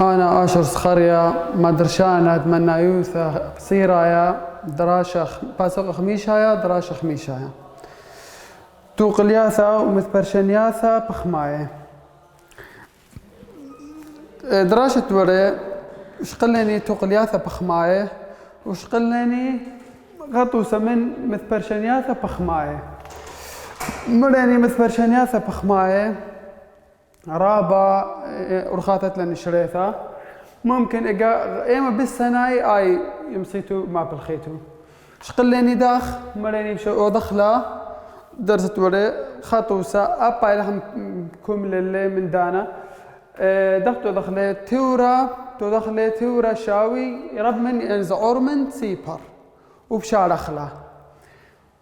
أنا آشر صخريا مدرشانة أتمنى يوثا بصيرايا دراشة باسق خميشايا دراشة خميشايا توقلياثا ومثبرشنياثا بخماية دراشة وري وشقلني توقلياثا بخماية وشقلني غطوسة من مثبرشنياثا بخماية مريني مثبرشنياثا بخماية رابا ورخاتت لنا شريثة ممكن ايما بالسناي اي يمسيتو ما بالخيتو شقلني داخ مريني بشو دخله درست وري خطوسة ابا لهم كم للي من دانا دختو دخله تورا شاوي رب من انزعور من سيبر وبشارخله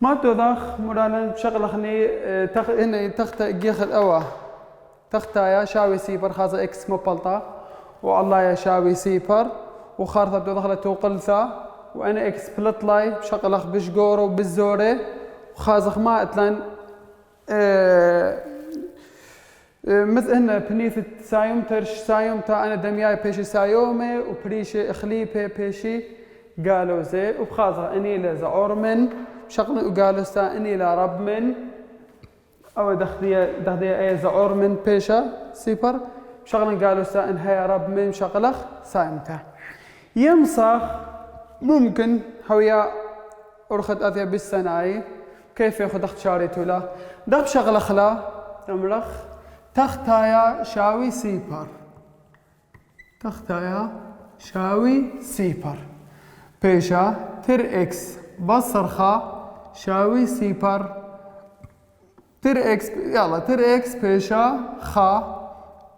ما تضخ مرالن بشغلخني هنا تخت جيخ اوا تختايا شاوي سيبر خاصة اكس مبلطة والله يا شاوي سيبر وخارطة بدخلة توقلثا وانا اكس بلطلاي بشغلخ بشقورو وبالزوري وخازخ ما اتلان مثل هنا بنيث سايوم ترش سايوم تا انا دمياي بيشي سايومي وبريشي اخليبي بيشي قالوا زي وبخاصخ اني لزعور من بشغل وقالوا سا اني لا رب من أو دخدية أي زعور من بيشة سيبر شغلن قالوا سا إن هي رب من شغلخ سايمته يمسخ ممكن هويا أرخد أذية بالسناي كيف ياخد اختشاري تولا دخ شغلخ لا تملخ تختايا شاوي سيبر تختايا شاوي سيبر بيشة تر إكس بصرخة شاوي سيبر تر اكس بيشا خا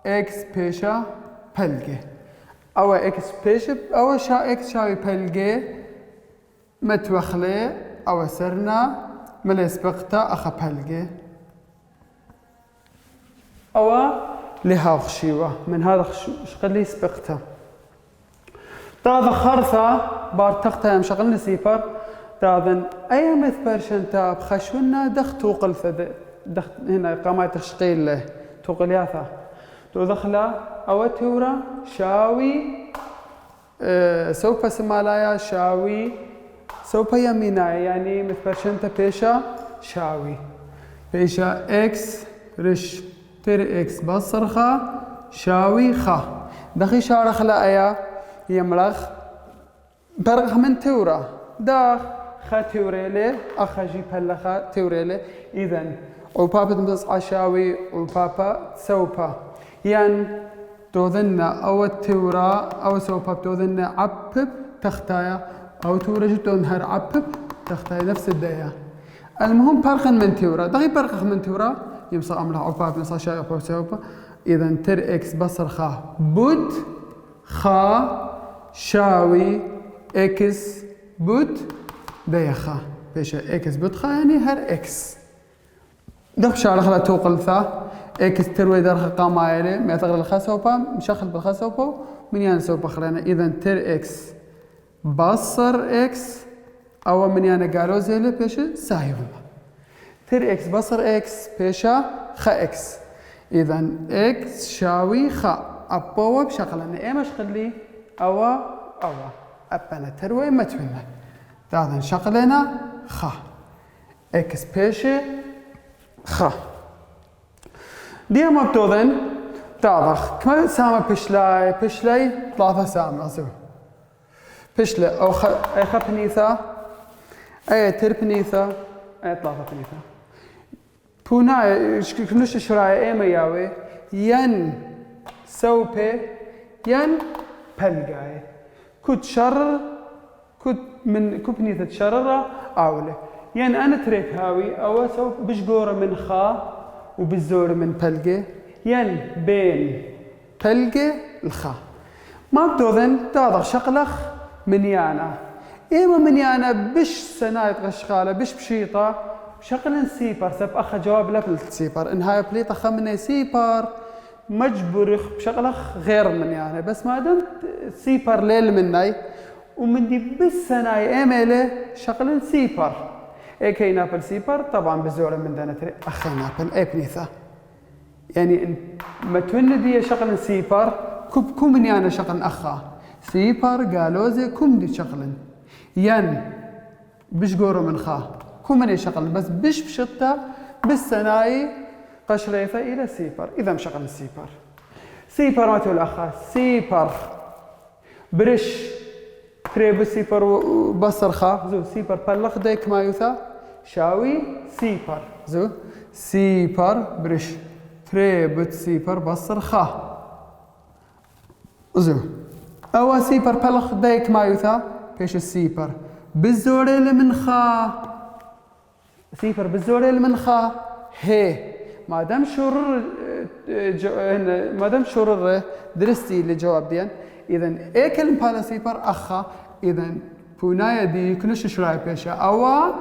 اكس بيشا بلجي او اكس بيشا او شا اكس شاوي بلجي متوخلي او سرنا مليس بقتا اخا بلجي او لها خشيوة من هذا شقلي سبقتا تاذا خرثة بار تختها يمشغلني سيبر تاذن اي مثبرشن تاب خشونا دختو قلثة هنا قامات تشقيل له توقلياثا تدخله أو تورا شاوي سوف سمالايا شاوي سوف يميناي يعني مثبرشنتا بيشا شاوي بيشا اكس رش تر اكس بصرخة شاوي خا دخي شارخ لايا يمرخ برغ من تورا داخ خا توريلي اخا جيب هلا توريلي اذن وبابا تمتص عشاوي وبابا سوبا ين توذنا او تورا او سوبا توذنا عبب تختايا او تورا جتون هر عبب تختايا نفس الدايا المهم برخن من تورا دغي برخ من تورا يمصى املا عباب يمصى شاي او سوبا اذا تر اكس بصر خا بود خا شاوي اكس بود دايا خا بيش اكس بود خا يعني هر اكس دخ شارخ لا توقلثا اكس تروي درخ قامايله ما تغل الخسوبا مشخل بالخسوبا من ينسوب خلينا اذا تر اكس بصر اكس او من يانا قالوا زي بيش سايوم تر اكس بصر اكس بيشا خا اكس اذا اكس شاوي خا ابوا بشغلنا ايه مشغلي او ابنا تروي متونا هذا شغلنا خا اكس بيشي خا ديما بتوذن تعرف كم سامة بشلاي 3 سامة أسوي بشلا أو أي بنيثة أي تربنيثة أي 3 بنيثة بونا كنوش شراي أي مياوي ين سوبي ين بلجاي كنت شر كنت من كبنيثة شررة أولي يعني أنا تريك هاوي أو سو بشجورة من خا وبالزور من بلجة يعني بين بلجة الخا ما بدوذن تاضغ شقلخ منيانا إما منيانا بش سنايت غشقالة بش بشيطة بشقل سيبر سب أخا جواب لبل سيبر إن هاي بليطة خمني سيبر مجبرخ بشقلخ غير منيانا بس ما دمت سيبر ليل مني ومن دي بالسناي إيميلي شقل سيبر اي كي نابل سيبر طبعا بزورة من دانتري اخي نابل اي بنيثا يعني ما توندي شغل سيبر كومن يعني شغل أخا سيبر قالوزي كومدي شغلن ين بش قورو من خا كومن شغل بس بش بشطة بالسناي قشريثة إلى سيبر إذا مشغل السيبر سيبر ما تقول أخا سيبر برش تريب سيبر بصر خا زو سيبر بلخ ديك ما يوثا شاوي سيبر زو سيبر برش تريب سيبر بصر خا زو أو سيبر بلخ ديك ما يوثا بيش السيبر بالزوري من خا سيبر بالزوري من خا هي ما دام شرر درستي لجواب ديان اذا اي كلمه بالا سيبر اخا اذا بونايا دي كلش شراي بيشا اوا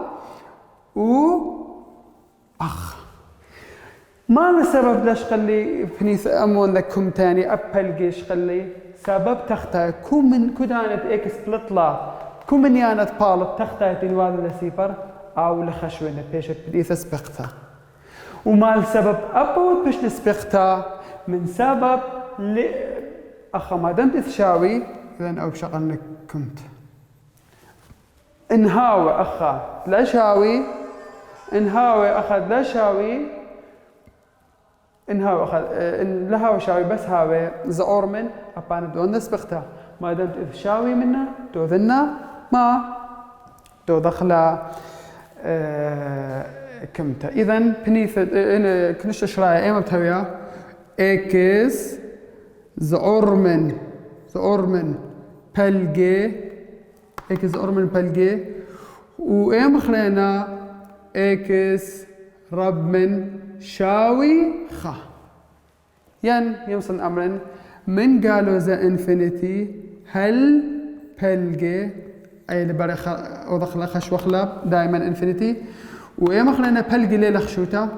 و اخ ما السبب ليش قلي فنيس امون لكم تاني ابل جيش قلي سبب تختا كومن كدانت اكس بلطلا كومن يانت بالت تختا تنوال لسيبر او لخشونه بيشت بديث سبقتها وما السبب أبوت بش نسبقتها من سبب أخا ما دمت تشاوي إذن أو بشغل لك كنت انهاوي أخا لا شاوي انهاوي أخا لا شاوي انهاوي أخا إن لهاوي شاوي بس هاوي زعور من أبانا دون نسبقتها ما دمت تشاوي منا دوذنا ما دو دخل كمتا إذن بنيث كنشت شرايا إيما بتهويا إكس زعرمن بلجي إكس زعرمن بلجي وإيما خلينا إكس ربمن شاوي خا ين يمصن أمرن من قالوا ذا إنفينيتي هل بلجي أي اللي بري ودخل خش وخلا دائما إنفينيتي وإيما خلينا بلقي ليلة خشوتا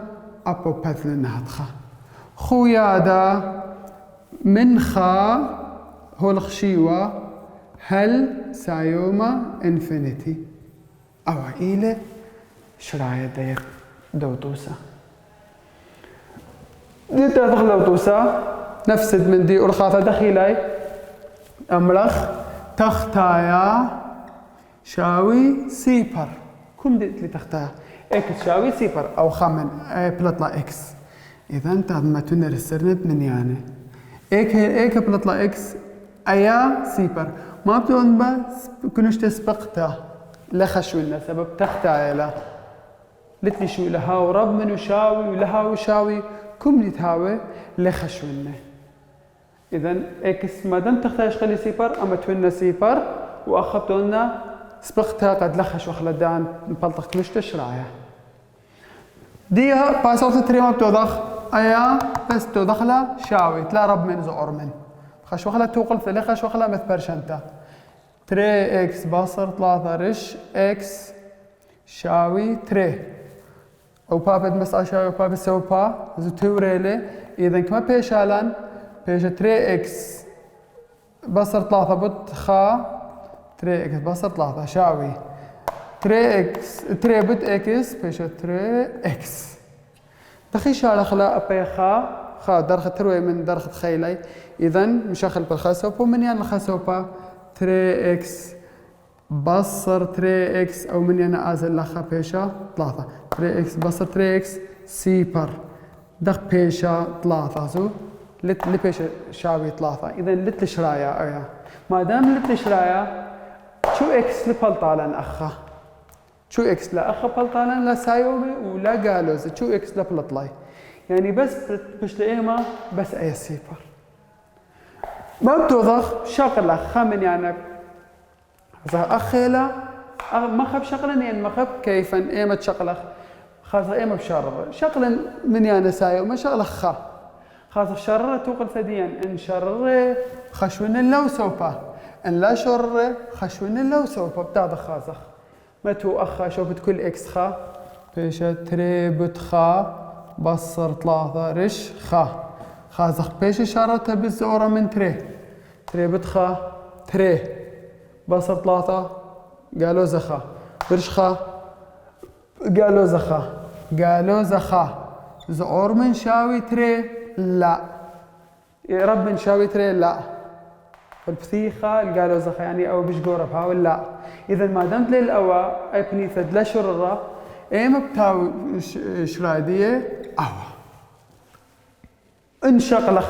أبو بثل نهتخا خويادا من خا هو الخشيوة هل سايوما انفينيتي أو إيلة شراية دير دوتوسا دي تدخل دوتوسا نفسد من دي أرخاثة دخيلاي أمرخ تختايا شاوي سيبر كم دي اللي تختايا اكس شاوي سيبر او خمن بلطلا اكس اذا انت ما تنرسرنت من يعني ايك بلطلا اكس ايا سيبر ما بتون بس كنوش تسبقتا لخشونا سبب تختا لا لتلي شو لها ورب منو شاوي ولها وشاوي كم نتهاوي لخشونا اذا اكس ما دام تختاش خلي سيبر اما تونا سيبر واخبتونا سبقتها قد لخش وخلدان نبلطق كلش تشرايا ديها باسورت تريما بتوضخ ايا بس تودخلا شاوي تلا رب من زعر من خش وخلا توقل ثلاث خش وخلا مث برشنتا تري اكس باصر ثلاثة رش اكس شاوي تري او بابد مسا شاوي او بابد سو با زو توريلي اذا كما بيشالان بيش تري اكس باصر ثلاثة بد خا تري اكس باصر ثلاثة شاوي تري اكس تري بت اكس بيش تري اكس دخي شال خلا ابي خا درخ تروي من درخ خيلي اذا مشاخل بالخسوبه من ين الخسوبه تري اكس بصر تري اكس او من ين ازل لخا بيشا ثلاثة تري اكس بصر تري اكس سيبر دخ بيشا ثلاثة زو لت بيشا شاوي ثلاثة اذا لت شرايا ايا ما دام لت شرايا شو اكس لبلطالن اخا شو اكس لا اخا بلطالن لا سايومي ولا قالوز شو اكس لبلطلاي يعني بس بشلئيما بس اي سيبر ما بتوضخ شغلة خمن يعني اخيلا ما خب شغلة يعني ما خب كيفا ايما تشغلة خاصة ايما بشرر شغلة من يعني سايومي شغلة خا خاصة شرر توقل ثديا ان شرر خشون لو سوبا ان لا شر خشون لو سوبا بتاع خازخ متو اخا شوفت كل اكس خا بيشا تري بت خا بصر ثلاثة رش خا خازخ بيش شارتها بالزورة من تري بت خا تري بصر ثلاثة قالوا زخا برش خا قالوا زخا زعور من شاوي تري لا رب شاوي تري لا البثيخة قالوا زخ يعني أو بشجورة بهاول لا إذا ما دمت للأوا أي بنيثد لا شررة إما بتاو شرادية أوا إن شغلخ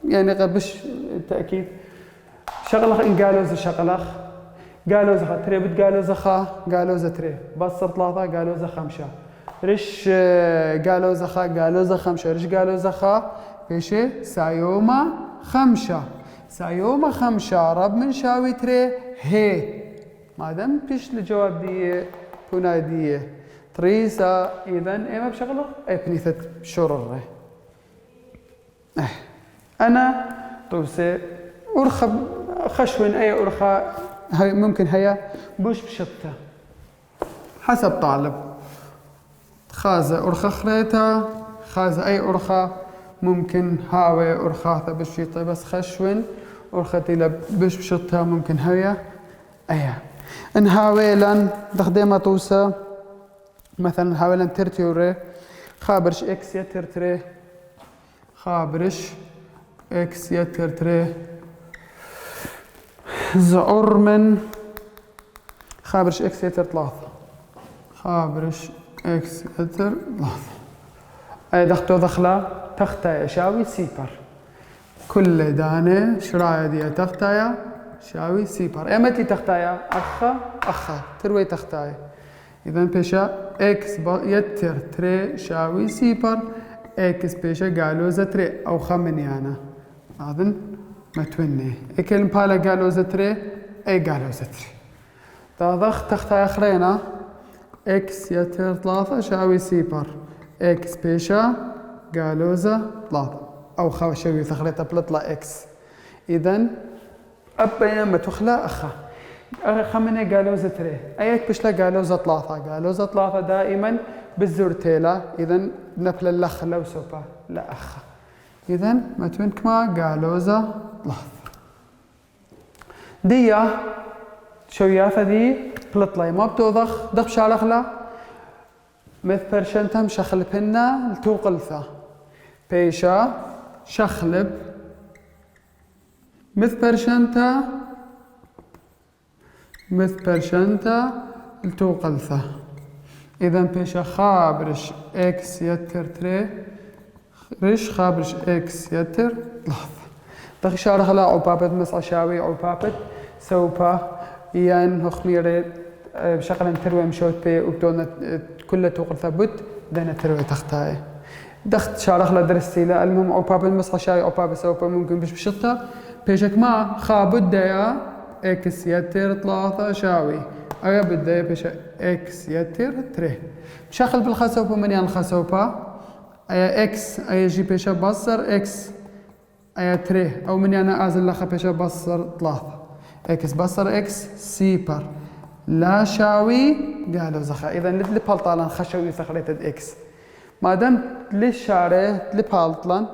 يعني غبش التأكيد شغلخ إن قالوا ز شغلخ قالوا زخ تري بت قالوا زخا قالوا ز تري بصر ثلاثة قالوا ز خمسة رش قالوا زخا قالوا ز خمسة رش قالوا زخا بيشي سايوما خمسة سايوما خمسة رب من شاوي تري هي ما دام بيش الجواب دي هنا دي تريسا إذا إما بشغله أي بنيثة شرر أنا توسي أرخى خشون أي أرخى ممكن هي بوش بشطة حسب طالب خازة أرخى خريطة خازة أي أرخى ممكن هاوي أرخاثة بشيطة بس خشون أرختي لبش بشطها ممكن هي أيه إن هاوي لن تخدمها توسى مثلا هاوي لن ترتيوري خابرش إكس يترتري خابرش إكس يترتري زعر من خابرش إكس يتر ثلاثة خابرش إكس يتر ثلاثة أي دختو دخلة تختايا شاوي سيبر كل دانة شرايا دي تختايا شاوي سيبر امتى تختايا أخا تروي تختايا إذا بيشا إكس يتر تري شاوي سيبر إكس بيشا قالوا زتري أو خمني أنا أظن ما توني إكل مبالا قالوا زتري أي قالوا زتري تضخ تختايا خرينا إكس يتر ثلاثة شاوي سيبر إكس بيشا قالوا ثلاثة أو خوشوي ثخليتها بلطلة إكس إذن أبا ما تخلى أخا خمني قالوا تري أيك بشلا قالوا ثلاثة قالوا ثلاثة دائما بالزورتيلا إذن نفل اللخ لو سوبا لا أخا إذن ما تونك ما قالوا ثلاثة ديا شوياثة دي بلطلة ما بتوضخ دخ شالخلا مثل برشنتم شخلبنا لتوقلثة بيشا شخلب مثل برشنتا لتوقلثة إذا بيشا خابرش إكس يتر تري رش خابرش إكس يتر لحظة دخي شارخلا عبابت مسعى شاوي عبابت سوبا ين هخميري بشغل تروي مشوت بي وبدون كل توقلثة بد دانا تروي تختاي دخت شارخ لا درستي لا المهم عباب المسخ شاي عباب سوبا ممكن بش بشطة بيشك ما خابد ديا إكس يتر ثلاثة شاوي أيا بداية بيش إكس يتر تري بشغل بالخسوبة من ين الخسوبة أيا إكس أيا جي بيش بصر إكس أيا تري أو من ين أزل لخ بيش بصر ثلاثة إكس بصر إكس سيبر لا شاوي قالوا زخا إذا نتلي بلطالان خشوي سخريتد إكس ما دام ليش شاره لبالطلان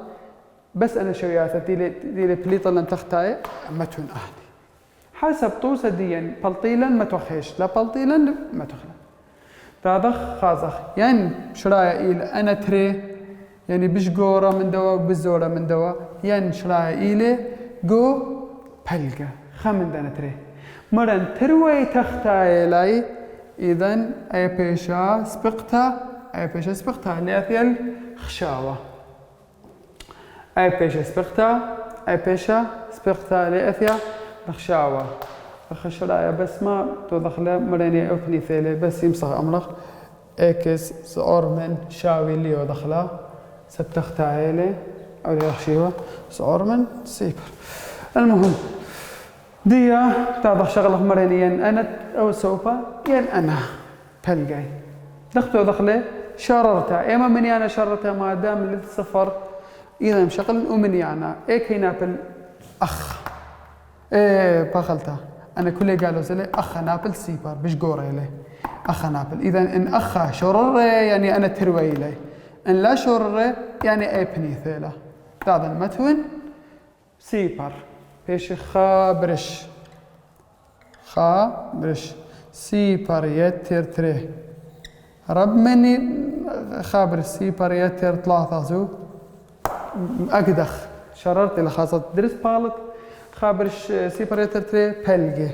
بس أنا شوياته دي بليطلن تختاي ما تون أهلي حسب طوسة ديا بلطيلا ما توخيش لا بلطيلا ما تخلا تاضخ خازخ يعني شرايا إلى أنا تري يعني بش قورة من دوا وبزورة من دوا يعني شرايا إلى جو بلقى خمن دانا تري مرن تروي تختاي لاي إذن أي بيشا سبقتها أي بيشا سبقتها لأثيل خشاوة أي بيشا سبقتها أي بيشا سبقتها لأثيل خشاوة خشرايا بس ما تدخله مرني أكني ثيلي بس يمسخ أمرخ إكس صور من شاوي اللي ودخله سبتختها لي أو يخشيوه صور من سيبر المهم ديا تعرف شغله مرنيا أنا أو سوفا ين أنا بلقاي دختو دخله شررتها إما مني أنا شررتها ما دام للسفر إذا مشغل ومني أنا إيك هنا بالأخ إيه بخلتها أنا كل قالوا زلي أخ نابل سيبر بش قوري لي أخ نابل إذا إن أخ شرر يعني أنا تروي لي إن لا شرر يعني إيه بنيثيله هذا المتون سيبر بيش خابرش سيبر يتر تري رب مني خابر سيبر يتر ثلاثة زو أقدخ شررت إلى خاصة درس بالت خابرش سيبريتر تري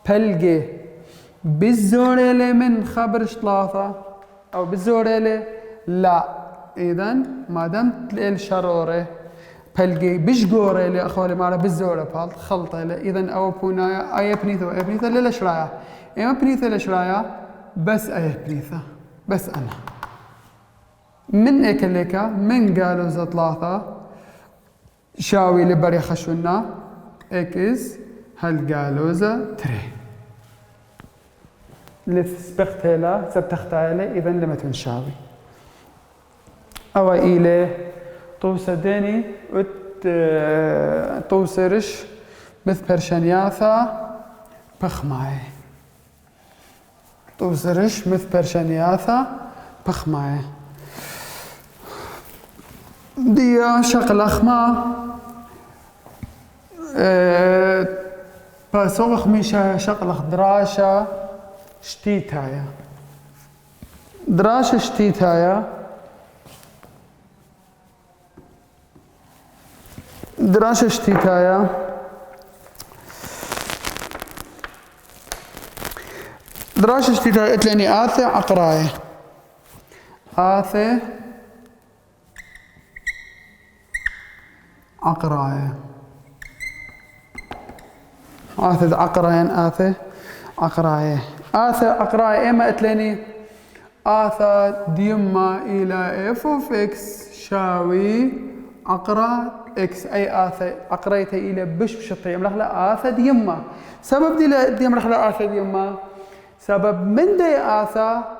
بلجي بالزوريلي من خابرش ثلاثة أو بالزوريلي لا إذن ما دمت الشرورة بلجي بشجورة اللي أخوالي معنا بالزورة بالت خلطة إذن أو بونايا أي بنيثة ليش رايا إما بنيثة ليش رايا بس أي بنيثة بس أنا من إكليكا من قالوا ثلاثة شاوي لبري خشونا إكس هل قالوا تري لسبختها سبتختها إذن لما تنشاوي أو إلى توسدني توسرش مث برشانياثا بخماي توسرش مث برشانياثا بخماي دي شغل أخما بسوغ ميشا شغل دراشة شتيتايا دراشة شتيتايا دراسة شتيتايا دراسة شتيتايا قلت لاني آثي عقراية آثي عقراية آثي عقراين آثي عقراية آثي عقراية إما قلت لاني آثا ديما إلى اف اوف اكس شاوي عقرا اكس اي آثا عقريته الى بشطي ملخلا آثا ديما سبب دي ملخلا آثا ديما سبب من دي آثا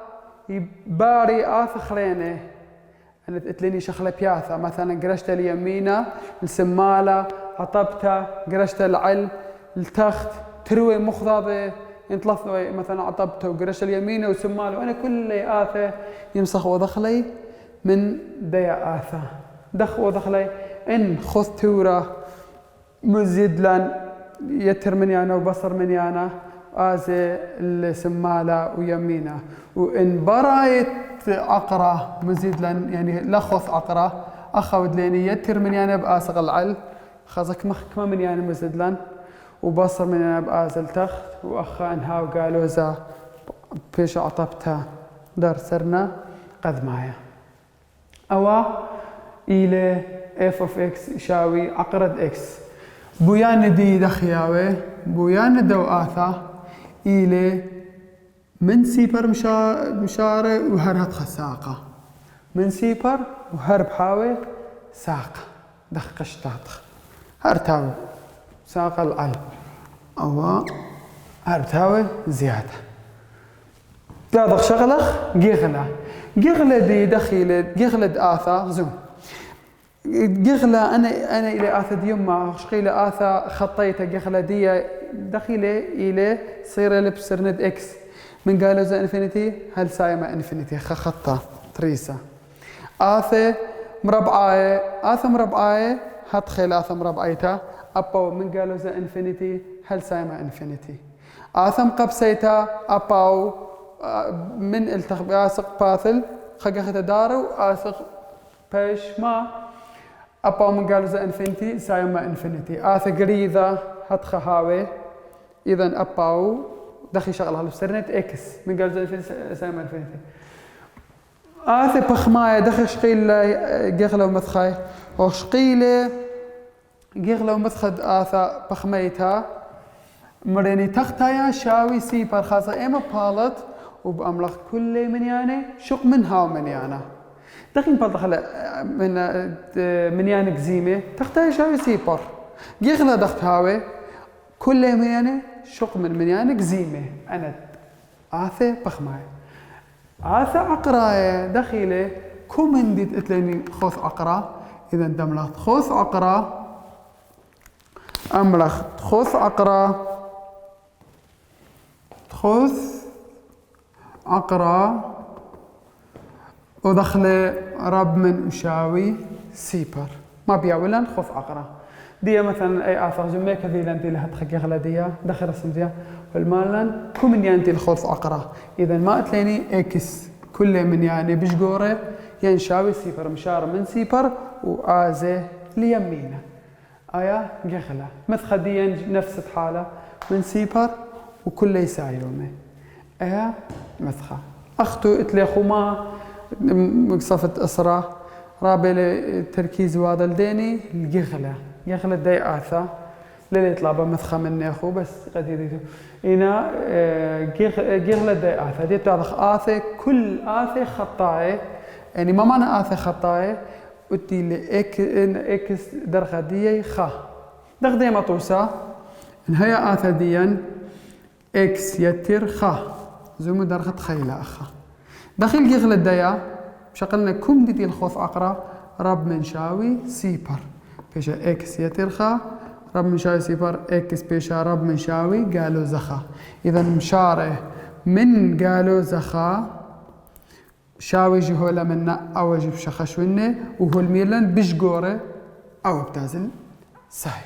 يباري آثا خلينه أنا قلتلني شغلة بياثا مثلا قرشت اليمينة السمالة عطبتها قرشت العل التخت تروي مخضاضة انطلثوا مثلا عطبته وقرشت اليمينة وسمالة وأنا كل آثا يمسخ وضخلي من دي آثا دخ ودخلي إن خذ تورة مزيد لان يتر من يانا وبصر من يانا آزي السمالة ويمينة وإن برايت عقرة مزيد لان يعني لخص عقرة أخذ لاني يتر من يانا بآسغ العل خزك مخكمة من يانا مزيد لان وبصر من يانا بآزل تخت وأخا انها وقالوا زا بيش عطبتها دار سرنا قد معايا أوا إلى f of x يساوي عقرة x بويان دي دخياوي بويان دو آثا إلى من سيبر مشارة وهرب خساقة من سيبر وهرب حاوي ساقة دخ قشتاط هرتاوي ساقة العلب أو هرتاوي زيادة تلاضغ شغلخ جيغلة دي دخيلة جيغلة آثا زوم جيغلة أنا إلى آثا ديما شقيلة آثا خطيتها جيغلة دي دخيلة إلى صير لبسرند إكس من قالوا زي إنفينيتي هل سايمة إنفينيتي خطة تريسة آثا مربعاية هتخيل آثا مربعيتها أبو من قالوا زي إنفينيتي هل سايمة إنفينيتي آثا مقبسيتها أبو من التخبياسق باثل خجخت دارو آسق باش ما أبا من قالوا زي إنفينيتي سايما إنفينيتي آثا قريذة هتخ هاوي إذن أباو دخي شغلها لبسرنت إكس من قالوا زي إنفينيتي سايما إنفينيتي آثا بخماية دخي شقيل جيغلة ومثخاي وشقيلة جيغلة ومثخد آثا بخميتها مريني تختايا شاوي سيبر خاصة إما بالت وبأملخ كل من يعني شق منها ومن يعني دخين بالت من يعني قزيمة تختايا شاوي سيبر جيغلا دختاوي كل من يعني شق من يعني قزيمة أنا آثة بخماي آثة عقراية دخيلة كومن دي تتليني خوث عقرا إذا دملخت خوث عقرا أملخ خوث عقرا خوث عقرا ودخل رب من أشاوي سيبر ما بيعولن خوث عقرا دي مثلا أي آثار جميع كذيلا دي لها تخكي غلدية دخل رسم ديا والمالن كل من ينتي الخوث عقرا إذا ما أتليني إكس كل من يعني بشجورة ينشاوي سيبر مشار من سيبر وآزي ليمينا ايا جخلة مثخ دي نفس الحالة من سيبر وكل يسايومه ايا مثخة اختو اتليخو ما مقصفت اسرة رابل التركيز هذا الديني الجخلة جخلة دي آثا للي يطلع بمثخة من اخو بس قد يريدو هنا جخلة دي آثا دي تعرف آثا كل آثا خطاية يعني ما معنى آثا خطاية قلتي لي اكس درخة دي خا دخ دي مطوسة ان هي آثا ديا اكس يتر خا زوم درخة خيلة اخا دخل جخلة ديا بشقلنا كم دي الخوف أقرأ رب منشاوي سيبر بيشا إكس يترخى رب منشاوي سيبر إكس بيشا رب منشاوي قالوا زخا إذا مشاره من قالوا زخا شاوي جهولة منا أو جيب شخشونه وهو الميلان بشقوره أو بتازل سايوم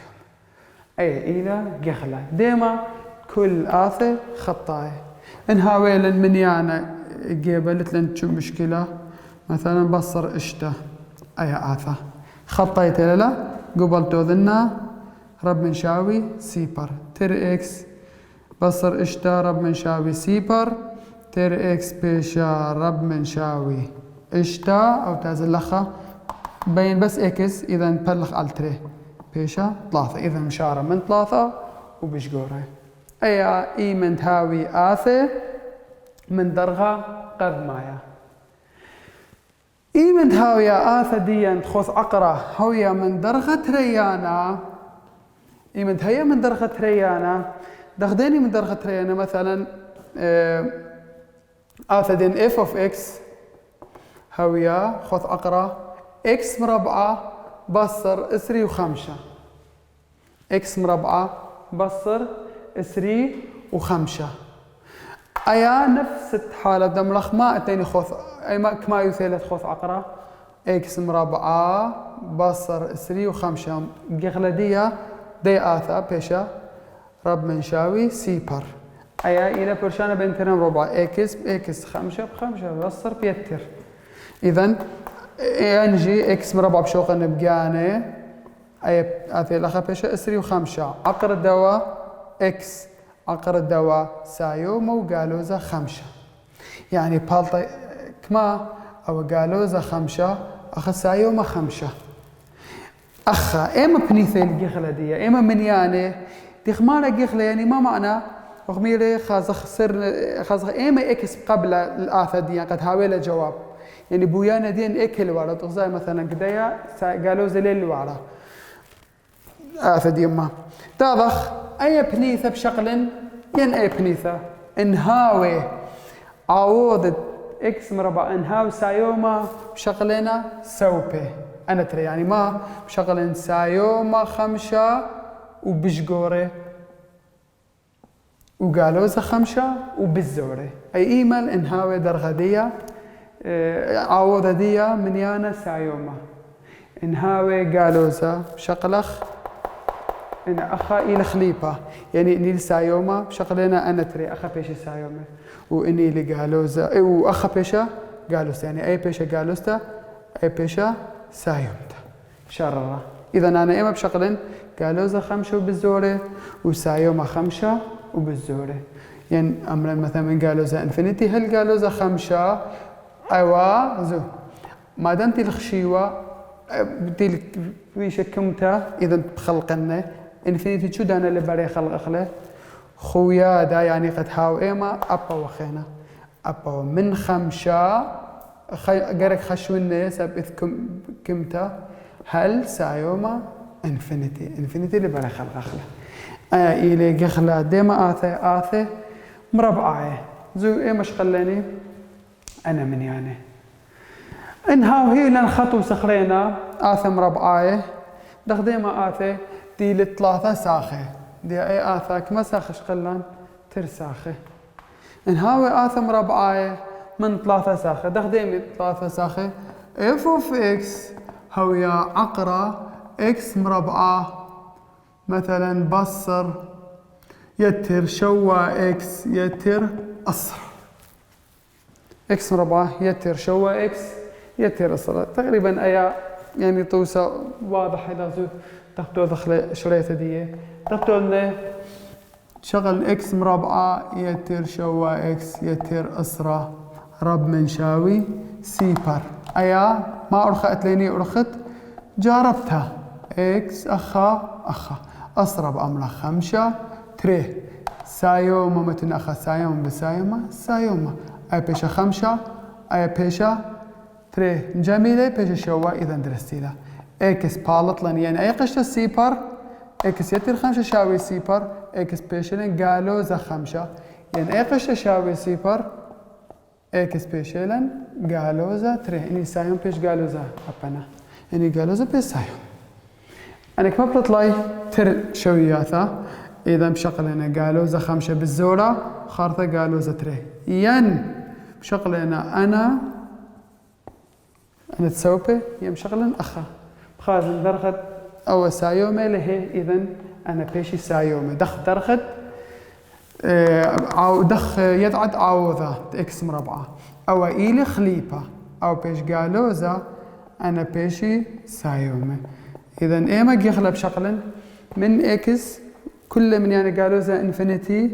أي إلى جخلة ديما كل آثة خطاية إنها ويلا من يانا قبلت لن تشوف مشكلة مثلا بصر اشتا اي آثة خطيت لا قبل توذنا رب منشاوي سيبر تر اكس بصر اشتا رب منشاوي سيبر تر اكس بيشا رب منشاوي اشتا او تازلخة بين بس اكس اذا نبلغ التري بيشا ثلاثة اذا مشارة من ثلاثة وبشقورة اي اي من تهاوي آثة من درغة قد مايا إيمن هاوية آثة ديا تخوث عقرة هوية من درغة ريانا إيمن هيا من درغة ريانا دخديني من درغة ريانا مثلا آثة دين اف اوف اكس هوية خوث عقرة اكس مربعة بصر اسري وخمسة اكس مربعة بصر اسري وخمسة ايا نفس الحالة دملخ ما اتيني خوث اي ما كما يثيلت خوث عقرة اكس مربعة بصر اسري وخمسة جغلدية دي آثا بيشا رب منشاوي سيبر ايا الى برشانة بنتنا مربعة اكس خمسة بخمسة بصر بيتر اذا انجي اكس مربعة بشوق نبقاني اي آثي لخا بيشا اسري وخمسة عقر الدواء اكس عقر الدواء سايوما وقالوزا خمسة يعني بالطي كما او قالوزا خمسة اخ سايوما خمسة اخا اما بنيثي الجخلة دي اما من يعني تخمانا جخلة يعني ما معنى رغميلي خازخ سر خازخ اما اكس قبل الاثة دي قد هاويلا جواب يعني بويانا دين اكل ورا تغزاي مثلا قدايا قالوزا ليل ورا آثة دي ما تاضخ اي بنيثة بشكل ين اي بنيثة انهاوي عوضة اكس مربع انهاو سايوما بشغلنا سوبي انا ترى يعني ما بشغل سايوما خمسة وبشقوري وقالوزة خمسة وبالزوري اي ايمال انهاوي درغدية عوضة دية من يانا سايوما انهاوي قالوزة بشغلخ إن أخا إلى خليفة يعني إني لسايوما بشغلنا أنا تري أخا بيش سايوما وإني لقالوزة وأخا بيشا قالوستا يعني أي بيشا قالوستا أي بيشا سايومتا شررة إذا أنا إما بشغلن قالوزة خمسة وبالزورة وسايوما خمسة وبالزورة يعني أمرا مثلا من قالوزة انفينيتي هل قالوزة خمسة أيوا زو ما دامتي الخشيوة بدي بيشا كمتا إذا بخلقنا انفينيتي شو دانا اللي بري خلق أخله خويا دا يعني قد هاو إيما أبا وخينا أبا من خمسة قرق خشونا سبث كمتا هل سايوما انفينيتي اللي بري خلق أخله إلي قخلا ديما آثي مربعة زو إيما شغلاني أنا من يعني إنها هي لن خطو سخرينا آثي مربعة دخ ديما آثي دي لثلاثة ساخة دي اي آثاك ما ساخش قلان ترساخة انهاوي آثا مربعاية من ثلاثة ساخة دخديمي ثلاثة ساخة اف اوف اكس هويا عقرة اكس مربعة مثلا بصر يتر شوا اكس يتر اصر اكس مربعة يتر شوا اكس يتر اصر تقريبا ايا يعني توسع واضح إذا زود تاخدوا دخل شريطة دي تاخدوا لنا شغل إكس مربعة يتر شوا إكس يتر أسرة رب منشاوي سيبر أيا ما أرخت ليني أرخت جربتها إكس أخا أسرة بأمر خمسة تري سايوما متن أخا سايوما بسايوما سايوما أي بيشا خمسة أي بيشا تري جميلة بيشا شوا إذا درستي له إكس بالط لن يعني أي قشة سيبر إكس يتر خمسة شاوي سيبر إكس بيشلن قالوزا خمسة يعني أي قشة شاوي سيبر إكس بيشلن قالوزا تري إني سايوم بيش قالوزا أبنا إني قالوزا بيش سايوم أنا كما بطلعي تر شوياتا إذا بشغلنا قالوزا خمسة بالزورة خارطة قالوزا تري ين بشغلنا أنا تسوبي يم شغلن أخا بخازن درخت أو سايومي لهي إذن أنا بيشي سايومي دخ درخت أو دخ يدعد عوضة إكس مربعة أو إيلي خليبة أو بيش قالوزا أنا بيشي سايومي إذن إيما يخلى بشغلن من إكس كل من يعني قالوزا إنفينيتي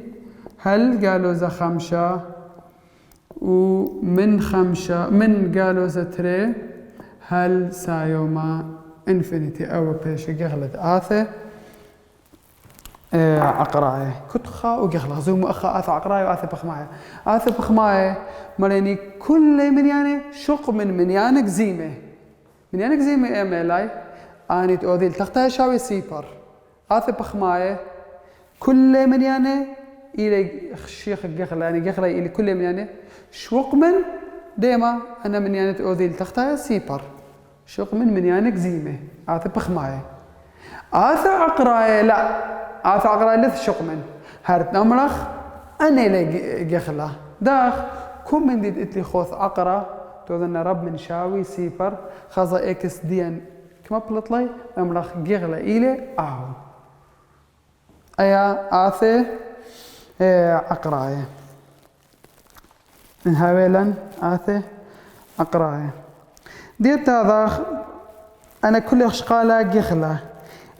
هل قالوزا خمسة ومن خمسة من قالوزا تري هل سايوما انفينيتي أو بيش يغلد آثة عقراية كتخا ويغلد زوم أخا آثة عقراية وآثة بخماية آثة بخماية ماليني كل من يعني شق من يانك زيمة من يانك زيمة إيميلاي آني تأذيل تختها شاوي سيبر آثة بخماية كل من يعني إلى الشيخ الجخلة يعني جخلة إلى كل من يعني شوق من ديما أنا من يعني تأذيل تختها سيبر شوق من يعني زيمة آثة بخماية آثة عقراية لا آثة عقراية لث شوق من هارت نمرخ أنا إلى جخلة داخ كم من دي إتلي خوث عقرة توذن رب من شاوي سيبر خاصة إكس ديان كما بلطلي نمرخ جخلة إلى آو أيا آثة عقراية من هاويلا آثة عقراية ديت هذا أنا كل شقالة جخلة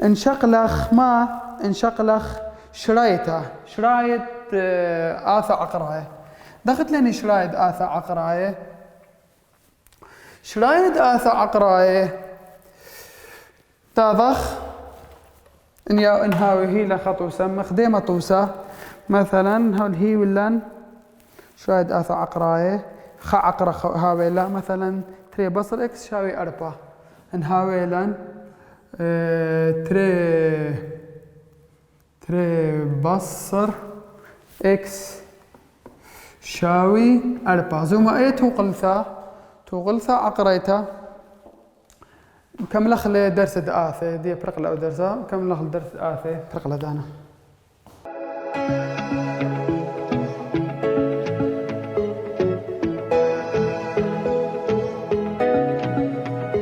انشقلخ ما انشقلخ شرايطة شرايط آثة عقراية دخلت لني شرايط آثة عقراية شرايط آثة عقراية تضخ إن يا إن هاوي هي لخطوسة مخدمة طوسة مثلا هاول هي ولان شرايط آثة عقراية خ عقرة هاوي لا مثلا تري بصر إكس شاوي أربعة إن هاوي لان تري بصر إكس شاوي أربعة زوما إيه توغلثا عقريتا كم لخل درس آثة دي برقلة أو درسها كم لخل درس آثة برقلة دانا